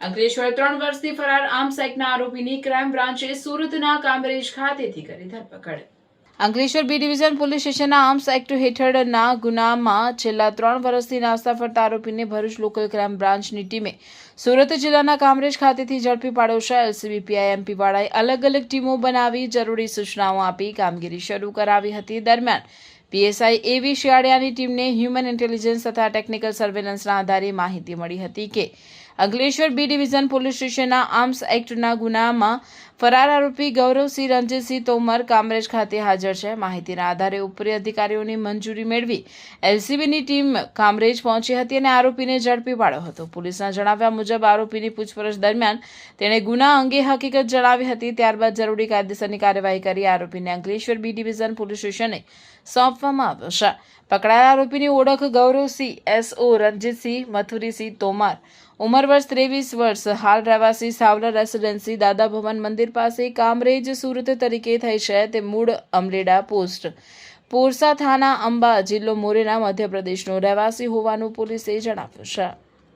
અંકલેશ્વર 3 વર્ષથી ફરાર આર્મ્સ એક્ટના આરોપીની ક્રાઇમ બ્રાન્ચે સુરતના કામરેજ ખાતેથી કરી ધરપકડ। અંકલેશ્વર બી ડિવિઝન પોલીસ સ્ટેશનના આર્મ્સ એક્ટ હેઠળના ગુનામાં છેલ્લા 3 વર્ષથી નાસ્તા ફરતા આરોપીને ભરૂચ લોકલ ક્રાઇમ બ્રાન્ચની ટીમે સુરત જિલ્લાના કામરેજ ખાતેથી ઝડપી પાડ્યો છે। એલસીબી પીઆઈ એમપી વાળાએ અલગ અલગ ટીમો બનાવી જરૂરી સૂચનાઓ આપી કામગીરી શરૂ કરાવી હતી। દરમિયાન પીએસઆઈ એવી શિયાળિયાની ટીમને હ્યુમન ઇન્ટેલિજન્સ તથા ટેકનિકલ સર્વેલન્સના આધારે માહિતી મળી હતી કે અંકલેશ્વર બી ડિવિઝન પોલીસ સ્ટેશનના આર્મ્સ એક્ટના ગુનામાં ફરાર આરોપી ગૌરવસિંહ રણજીતસિંહ તોમર કામરેજ ખાતે હાજર છે। માહિતીના આધારે ઉપરી અધિકારીઓની મંજૂરી મેળવી એલસીબીની ટીમ કામરેજ પહોંચી હતી અને આરોપીને ઝડપી પાડ્યો હતો। પોલીસના જણાવ્યા મુજબ આરોપીની પૂછપરછ દરમિયાન તેણે ગુના અંગે હકીકત જણાવી હતી। ત્યારબાદ જરૂરી કાયદેસરની કાર્યવાહી કરી આરોપીને અંકલેશ્વર બી ડિવિઝન પોલીસ સ્ટેશને સોંપવામાં આવ્યો છે। પકડાયેલા આરોપીની ઓળખ ગૌરવસિંહ એસઓ રણજીતસિંહ મથુરીસિંહ તોમર, ઉંમર વર્ષ 23 વર્ષ, હાલ રહેવાસી સાવલા રેસિડેન્સી દાદા ભવન મંદિર પાસે કામરેજ સુરત તરીકે થઈ છે। તે મૂળ અમલેડા પોસ્ટ પોરસા થાના અંબા જિલ્લો મોરેના મધ્યપ્રદેશનો રહેવાસી હોવાનું પોલીસે જણાવ્યું છે।